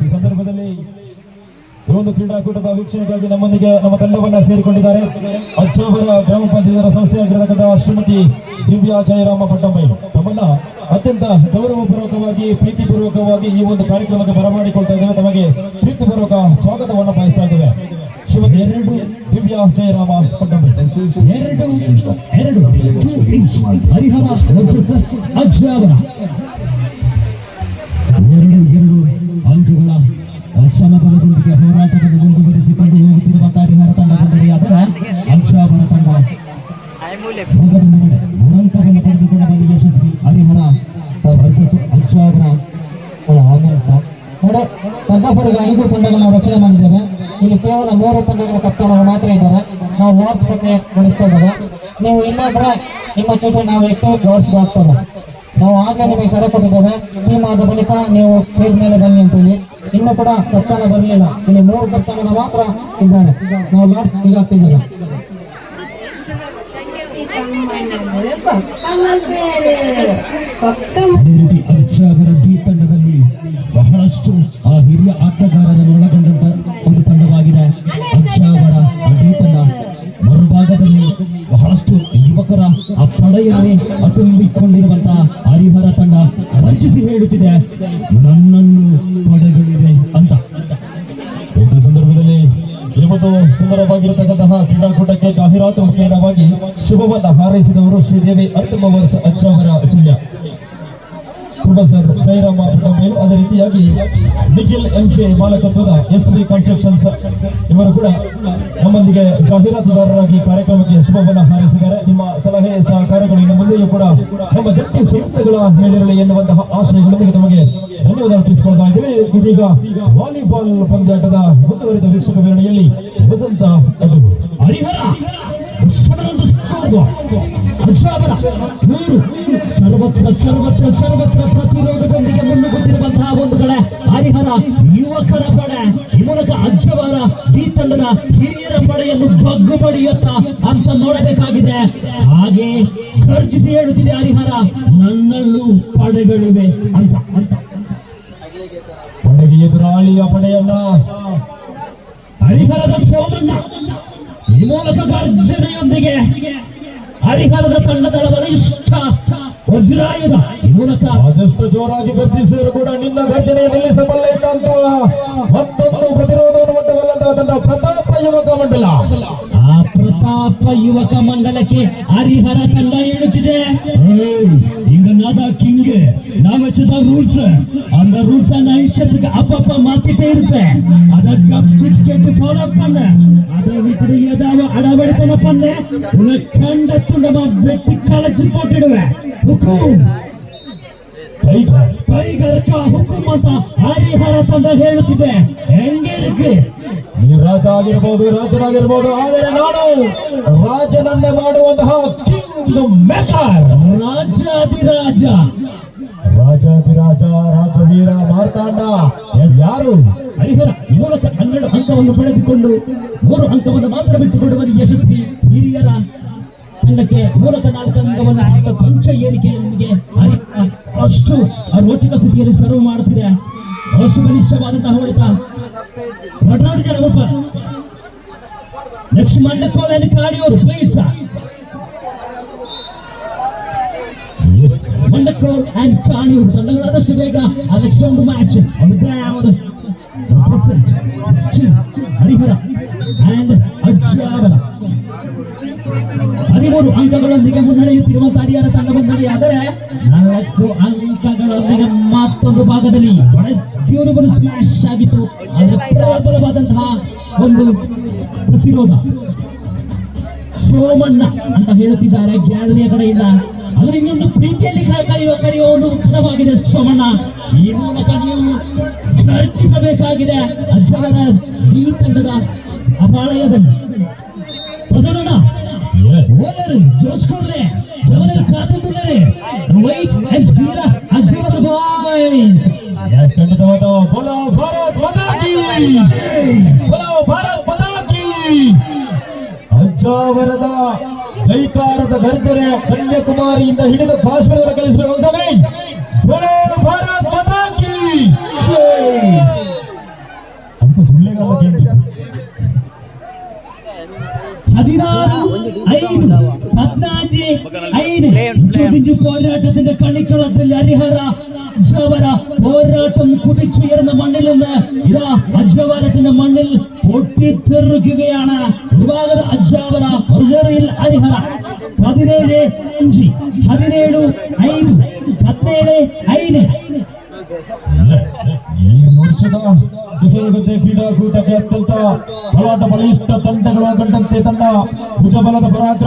ಈ ಸಂದರ್ಭದಲ್ಲಿ ಈ ಒಂದು ಕ್ರೀಡಾಕೂಟದ ವೀಕ್ಷಣೆಗಾಗಿ ನಮ್ಮೊಂದಿಗೆ ನಮ್ಮ ತಂಡವನ್ನ ಸೇರಿಕೊಂಡಿದ್ದಾರೆ ಅಜ್ಜಾವರ ಗ್ರಾಮ ಪಂಚಾಯತ್ ಸದಸ್ಯರಾಗಿರತಕ್ಕಂಥ ಶ್ರೀಮತಿ ದಿವ್ಯಾ ಜಯರಾಮ ಪಟ್ಟಂಬೈ. ತಮ್ಮನ್ನ ಅತ್ಯಂತ ಗೌರವಪೂರ್ವಕವಾಗಿ ಪ್ರೀತಿಪೂರ್ವಕವಾಗಿ ಈ ಒಂದು ಕಾರ್ಯಕ್ರಮಕ್ಕೆ ಬರಮಾಡಿಕೊಳ್ತಾ ಇದ್ದೇವೆ. ತಮಗೆ ಪ್ರೀತಿಪೂರ್ವಕ ಸ್ವಾಗತವನ್ನು ಬಯಸ್ತಾ ಇದ್ದೇವೆ. ಶ್ರೀಮತಿ ದಿವ್ಯಾ ಜಯರಾಮ ಪಟ್ಟಂಬೈ. ಹರಿಹರ ಅಜ್ಜಾವರ 2 ಅಂಕಗಳ ಸಮಬಲದೊಂದಿಗೆ ಹೋರಾಟವನ್ನು ಮುಂದುವರಿಸಿಕೊಂಡು ಹೋಗುತ್ತಿರುವಂತಹ ಹರಿಹರ ತಂಡ ಬಂದರೆ ಆದರೆ ಅಜ್ಜಾವರ ತಂಡ ಅಂಕವನ್ನು ಪಡೆದುಕೊಳ್ಳುವಲ್ಲಿ ಯಶಸ್ವಿ. ಹರಿಹರ ಅಜ್ಜಾವರ ತಗ್ಗಾಪುರಿಗೆ 5 ತಂಡಗಳನ್ನು ರಚನೆ ಮಾಡಿದ್ದೇವೆ. ಇಲ್ಲಿ ಕೇವಲ 3 ತಂಡಗಳ ಕಪ್ತಾನರು ಮಾತ್ರ ಇದ್ದಾರೆ. ನಾವು ಲಾಸ್ಟ್ ಪ್ರಕ್ರಿಯೆ ನಡೆಸ್ತಾ ಇದ್ದೇವೆ. ನೀವು ಇಲ್ಲಾಂದ್ರೆ ನಿಮ್ಮ ಚೀಟಿ ನಾವು ಎಷ್ಟೋ ಜೋಡಿಸಿದಾಗ್ತದೆ. ನಾವು ಆಗಲೇ ನಿಮಗೆ ಕರೆ ಕೊಟ್ಟಿದ್ದೇವೆ. ಟೀಮ್ ಆದ ಬಳಿಕ ನೀವು ಸ್ಟೇಜ್ ಮೇಲೆ ಬನ್ನಿ ಅಂತೇಳಿ. ಇನ್ನು ಕೂಡ ಕಪ್ತಾನ ಬರಲಿಲ್ಲ. ಇಲ್ಲಿ 3 ಕಪ್ತಾನ ಮಾತ್ರ ಇದ್ದಾರೆ. ನಾವು ಲಾಸ್ಟ್ ಈಗ ಆಗ್ತಿದ್ದೇವೆ. ಅಜ್ಜಾವರ ಡಿ ತಂಡದಲ್ಲಿ ಬಹಳಷ್ಟು ಹಿರಿಯ ಆಟಗಾರರನ್ನು ಒಳಗೊಂಡಂತ ಒಂದು ತಂಡವಾಗಿದೆ. ಅಜ್ಜಾವರ ಡಿ ತಂಡ ಮರುಭಾಗದಲ್ಲಿ ಬಹಳಷ್ಟು ಯುವಕರ ಆ ಪಡೆಯಲ್ಲಿ ಅತುಂಬಿಕೊಂಡಿರುವಂತಹ ಹರಿಹರ ತಂಡ ವಂಚಿಸಿ ಹೇಳುತ್ತಿದೆ ನನ್ನನ್ನು ಪಡೆಗಳಿವೆ ಅಂತ. ಈ ಸಂದರ್ಭದಲ್ಲಿ ಈ ಒಂದು ಸುಂದರವಾಗಿರತಕ್ಕಂತಹ ಕ್ರೀಡಾಕೂಟಕ್ಕೆ ಜಾಹೀರಾತು ಮುಖೇನವಾಗಿ ಶುಭವನ್ನ ಹಾರೈಸಿದವರು ಶ್ರೀದೇವಿ ಅರ್ಥಮವರ್ಸ್ ಅಜ್ಜಾವರ ಸುಳ್ಯ, ಪ್ರೊಫೆಸರ್ ಜಯರಾಮ ಪಟ್ಟಂಬೈ. ಅದೇ ರೀತಿಯಾಗಿ ನಿಖಿಲ್ ಎಂಜೆ ಮಾಲಕತ್ವದ ಎಸ್ವಿ ಕನ್ಸ್ಟ್ರಕ್ಷನ್ಸ್ ಇವರು ಕೂಡ ನಮ್ಮೊಂದಿಗೆ ಜಾಹೀರಾತುದಾರರಾಗಿ ಕಾರ್ಯಕ್ರಮಕ್ಕೆ ಶುಭವನ್ನ ಹಾರೈಸಿದ್ದಾರೆ. ನಿಮ್ಮ ಸಲಹೆ ಸಹಕಾರಗಳು ಇನ್ನು ಮುಂದೆಯೂ ಕೂಡ ನಮ್ಮ ಜಂಟಿ ಸಂಸ್ಥೆಗಳ ಮೇಲಿರಲಿ ಎನ್ನುವಂತಹ ಆಶಯಗಳೊಂದಿಗೆ ನಮಗೆ ಧನ್ಯವಾದ ತಿಳಿಸಿಕೊಳ್ತಾ ಇದ್ದೇವೆ. ಇದೀಗ ವಾಲಿಬಾಲ್ ಪಂದ್ಯಾಟದ ಮುಂದುವರಿದ ವೀಕ್ಷಕ ವಿವರಣೆಯಲ್ಲಿ ವಸಂತ ಹರಿಹರ ಸರ್ವತ್ರ ಪ್ರತಿರೋಧದೊಂದಿಗೆ ಮುನ್ನುಗ್ಗುತ್ತಿರುವಂತಹ ಒಂದು ಕಡೆ ಹರಿಹರ ಯುವಕರ ಪಡೆ. ಈ ಮೂಲಕ ಅಜ್ಜಾವರ ಈ ತಂಡದ ಹಿರಿಯರ ಪಡೆಯನ್ನು ಬಗ್ಗು ಬಡಿಯುತ್ತ ಅಂತ ನೋಡಬೇಕಾಗಿದೆ. ಹಾಗೆ ಗರ್ಜಿಸಿ ಹೇಳುತ್ತಿದೆ ಹರಿಹರ ನನ್ನಲ್ಲೂ ಪಡೆಗಳಿವೆ ಅಂತ. ಪಡೆಗೆ ಎದುರಾಳಿಯ ಪಡೆಯನ್ನ ಹರಿಹರದ ಸೋಮಣ್ಣ ಈ ಮೂಲಕ ಗರ್ಜನೆಯೊಂದಿಗೆ ಹರಿಹರದ ತಂಡದ ಬಲಿಷ್ಠ ವಜ್ರಾಯುಧ ಈ ಮೂಲಕ ಆದಷ್ಟು ಜೋರಾಗಿ ಗರ್ಜಿಸಿದರೂ ಕೂಡ ನಿನ್ನ ಗರ್ಜನೆ ನಿಲ್ಲಿಸಬಲ್ಲ ಎನ್ನುವಂತಹ ಮತ್ತೊಂದು ಪ್ರತಿರೋಧವನ್ನು ಒಡ್ಡಬಲ್ಲಂತಹ ತಂಡ ಪ್ರತಾಪ ಯುವಕ ಮಂಡಲ. ಆ ಪ್ರತಾಪ ಯುವಕ ಮಂಡಲಕ್ಕೆ ಹರಿಹರ ತಂಡ ಹೇಳುತ್ತಿದೆ இங்கனாத கிங் நான் வச்சத ரூல்ஸ். அந்த ரூல்ஸ் நான் இஷ்டத்துக்கு அப்பப்ப மாத்திட்டே இருப்பேன். அத கப்சிட் கேட்டு ஃபாலோ பண்ண. அத விட்டு ஏதாவது அடவடித்தன பண்ண உன்னை கண்ட துண்டமா வெட்டி கலச்சு போட்டுடுவேன். ಹುಕುಂ ಟೈಗರ್ ಕಾ ಹುಕುಂ ಅಂತ ಹರಿಹರ ತಂಡ ಹೇಳುತ್ತಿದೆ. ಹೆಂಗಿருக்கு ನೀವು ರಾಜ ಆಗಿರಬಹುದು, ರಾಜನಾಗಿರಬಹುದು, ಆದರೆ ನಾನು ರಾಜನನ್ನೇ ಮಾಡುವಂತಹ ಕಿಂಗ್ ಮೇಕರ್, ರಾಜಾಧಿರಾಜ ರಾಜವೀರ ಮಾರ್ತಾಂಡ. ಯಾರು ಹರಿಹರ ಈ ಮೂಲಕ 12 ಅಂಕವನ್ನು ಪಡೆದುಕೊಂಡು 3 ಅಂಕವನ್ನು ಮಾತ್ರ ಬಿಟ್ಟುಕೊಡುವಲ್ಲಿ ಯಶಸ್ವಿ. ಹಿರಿಯರ ತಂಡಕ್ಕೆ ಮೂಲಕ 4 ಅಂಕವನ್ನು ಕೊಂಚ ಏರಿಕೆಯೊಂದಿಗೆ ಅಷ್ಟು ರೋಚಕ ಸ್ಥಿತಿಯಲ್ಲಿ ಸರ್ವ್ ಮಾಡುತ್ತಿದೆ. ಅಷ್ಟು ಬಲಿಷ್ಠವಾದಂತಹ ಹೊಡೆತ. 14 ಜನ ಒಬ್ಬ ನೆಕ್ಸ್ಟ್ ಮಂಡಕೋಲಲ್ಲಿ ಕಾಡಿಯವರು ಪ್ಲೀಸ್. ಮಂಡಕೋಲ್ ಅಂಡ್ ಕಾಣಿಯವರು ತಂಡಗಳಾದಷ್ಟು ಬೇಗ ಆ ನೆಕ್ಸ್ಟ್ ಒಂದು ಮ್ಯಾಚ್ ಹರಿಹರ ಅಂಡ್ ಅಜ್ಜಾವರ 13 ಅಂಕಗಳೊಂದಿಗೆ ಮುನ್ನಡೆಯುತ್ತಿರುವಂತಹ ಹರಿಹರ ತಂಡ ಮುನ್ನಡೆಯಾದರೆ 4 ಅಂಕಗಳೊಂದಿಗೆ ಮತ್ತೊಂದು ಭಾಗದಲ್ಲಿ ಬ್ಯೂಟಿಫುಲ್ ಸ್ಮ್ಯಾಶ್ ಆಗಿತ್ತು. ಆದರೆ ಪ್ರಬಲವಾದಂತಹ ಒಂದು ಪ್ರತಿರೋಧ. ಸೋಮಣ್ಣ ಅಂತ ಹೇಳುತ್ತಿದ್ದಾರೆ ಗ್ಯಾಲರಿಯ ಕಡೆಯಿಂದ. ಅದು ನಿಮ್ಮೊಂದು ಪ್ರೀತಿಯಲ್ಲಿ ಕರೆಯುವ ಒಂದು ಪದವಾಗಿದೆ ಸೋಮಣ್ಣ. ಈ ಮೂಲಕ ನೀವು ಗರ್ಜಿಸಬೇಕಾಗಿದೆ ಅಜ್ಜಾವರ ಈ ತಂಡದ ಅಪಾಳಯದಲ್ಲಿ. ಪ್ರಸನ್ನ ಓಲರು ಜೋಸ್ಕೊಂಡ್ರೆ ಜವನರು ಕಾತುತ್ತಿದ್ದಾರೆ. ವೈಟ್ ಅಂಡ್ ಸೀರಾ ಅಜ್ಜಾವರ ಬಾಯ್ಸ್. ಖಂಡಿತವಾದ ಬೋಲೋ ಭಾರತ್ ಮಾತಾ ಕಿ ಜೈ, ಬೋಲೋ ಭಾರತ್ ಮಾತಾ ಕಿ. ಅಜ್ಜಾವರದ ಜೈಕಾರದ ಗರ್ಜನೆ ಕನ್ಯಾಕುಮಾರಿಯಿಂದ ಹಿಡಿದು ಕಾಶ್ಮೀರದ ಕಲಿಸಬೇಕು. ಬೋಲೋ ಭಾರತ್ ಮಾತಾ ಕಿ ಜೈ. 5 പോരാട്ടത്തിന്റെ കളിക്കളത്തിൽ ഹരിഹര അജാവര പോരാട്ടം കുതിച്ചുയർന്ന മണ്ണിൽ നിന്ന് ഇതാ അജാവരത്തിന്റെ മണ്ണിൽ പൊട്ടിത്തെറിക്കുകയാണ്. ദിവാകര അജാവര ഹരിഹരയിൽ ഹരിഹര 17-5 17-5 17-5. ಈ ವರ್ಷದ ಕುಸೇಗತೆ ಕ್ರೀಡಾಕೂಟಕ್ಕೆ ಅತ್ಯಂತ ಬಲವಾದ ಬಲಿಷ್ಠ ತಂಡಗಳು ಕಂಡಂತೆ ತಂಡ ಭುಜಬಲದ ಪರಾಕ್ರಮ